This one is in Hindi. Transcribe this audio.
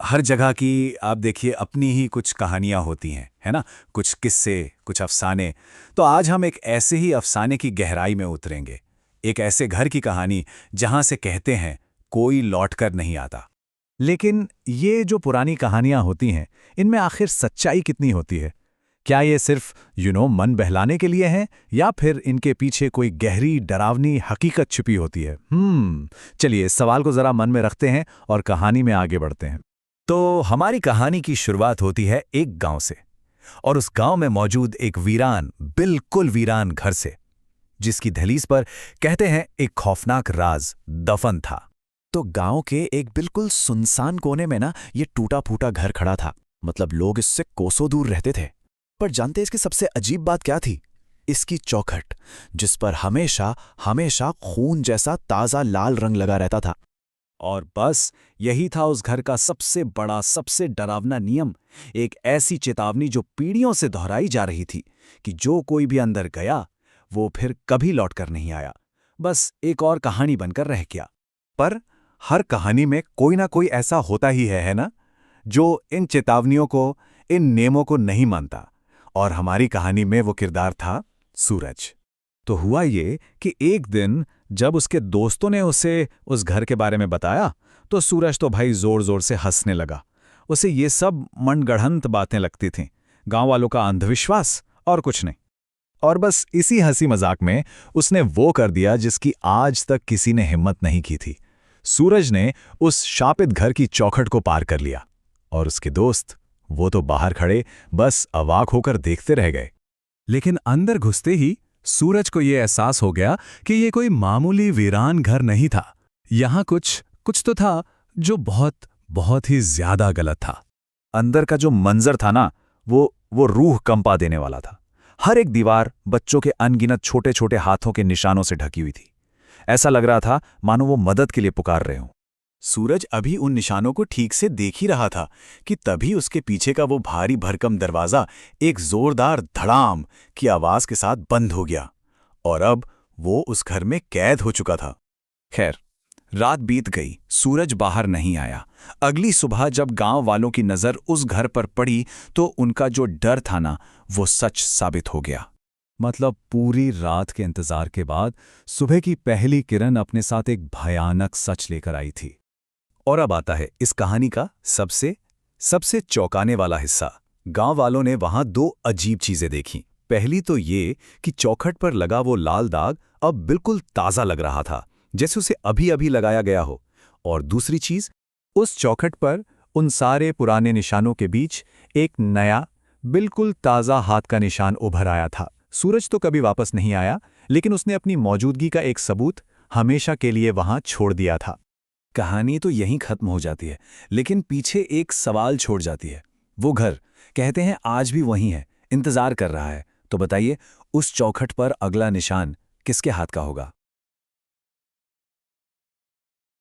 हर जगह की आप देखिए अपनी ही कुछ कहानियाँ होती हैं, है ना? कुछ किस्से, कुछ अफ़साने। तो आज हम एक ऐसे ही अफ़साने की गहराई में उतरेंगे। एक ऐसे घर की कहानी जहाँ से कहते हैं कोई लौट कर नहीं आता। लेकिन ये जो पुरानी कहानियाँ होती हैं, इनमें आखिर सच्चाई कितनी होती है? क्या ये सिर्फ मन बहलाने के लिए हैं या फिर इनके पीछे कोई गहरी डरावनी हकीकत छिपी होती है? चलिए इस सवाल को ज़रा मन में रखते हैं और कहानी में आगे बढ़ते हैं। तो हमारी कहानी की शुरुआत होती है एक गांव से और उस गांव में मौजूद एक वीरान, बिल्कुल वीरान घर से, जिसकी दहलीज पर कहते हैं एक खौफनाक राज दफन था। तो गांव के एक बिल्कुल सुनसान कोने में ना ये टूटा फूटा घर खड़ा था। मतलब लोग इससे कोसों दूर रहते थे। पर जानते इसकी सबसे अजीब बात क्या थी? इसकी चौखट, जिस पर हमेशा हमेशा खून जैसा ताजा लाल रंग लगा रहता था। और बस यही था उस घर का सबसे बड़ा, सबसे डरावना नियम। एक ऐसी चेतावनी जो पीढ़ियों से दोहराई जा रही थी कि जो कोई भी अंदर गया वो फिर कभी लौटकर नहीं आया। बस एक और कहानी बनकर रह गया। पर हर कहानी में कोई ना कोई ऐसा होता ही है ना? जो इन चेतावनियों को, इन नियमों को नहीं मानता। और हमारी कहानी में वो किरदार था सूरज। तो हुआ ये कि एक दिन जब उसके दोस्तों ने उसे उस घर के बारे में बताया, तो सूरज तो भाई जोर जोर से हंसने लगा। उसे ये सब मनगढ़ंत बातें लगती थीं, गांव वालों का अंधविश्वास और कुछ नहीं। और बस इसी हंसी मजाक में उसने वो कर दिया जिसकी आज तक किसी ने हिम्मत नहीं की थी। सूरज ने उस शापित घर की चौखट को पार कर लिया और उसके दोस्त, वो तो बाहर खड़े बस अवाक होकर देखते रह गए। लेकिन अंदर घुसते ही सूरज को यह एहसास हो गया कि ये कोई मामूली वीरान घर नहीं था। यहां कुछ कुछ तो था जो बहुत बहुत ही ज्यादा गलत था। अंदर का जो मंजर था ना, वो रूह कंपा देने वाला था। हर एक दीवार बच्चों के अनगिनत छोटे छोटे हाथों के निशानों से ढकी हुई थी। ऐसा लग रहा था मानो वो मदद के लिए पुकार रहे हों। सूरज अभी उन निशानों को ठीक से देख ही रहा था कि तभी उसके पीछे का वो भारी भरकम दरवाजा एक जोरदार धड़ाम की आवाज के साथ बंद हो गया और अब वो उस घर में कैद हो चुका था। खैर, रात बीत गई, सूरज बाहर नहीं आया। अगली सुबह जब गांव वालों की नजर उस घर पर पड़ी तो उनका जो डर था ना, वो सच साबित हो गया। मतलब पूरी रात के इंतजार के बाद सुबह की पहली किरण अपने साथ एक भयानक सच लेकर आई थी। और अब आता है इस कहानी का सबसे सबसे चौंकाने वाला हिस्सा। गांव वालों ने वहां दो अजीब चीजें देखी। पहली तो ये कि चौखट पर लगा वो लाल दाग अब बिल्कुल ताजा लग रहा था, जैसे उसे अभी अभी लगाया गया हो। और दूसरी चीज, उस चौखट पर उन सारे पुराने निशानों के बीच एक नया, बिल्कुल ताजा हाथ का निशान उभर आया था। सूरज तो कभी वापस नहीं आया, लेकिन उसने अपनी मौजूदगी का एक सबूत हमेशा के लिए वहां छोड़ दिया था। कहानी तो यहीं खत्म हो जाती है, लेकिन पीछे एक सवाल छोड़ जाती है। वो घर, कहते हैं आज भी वहीं है, इंतजार कर रहा है। तो बताइए, उस चौखट पर अगला निशान किसके हाथ का होगा?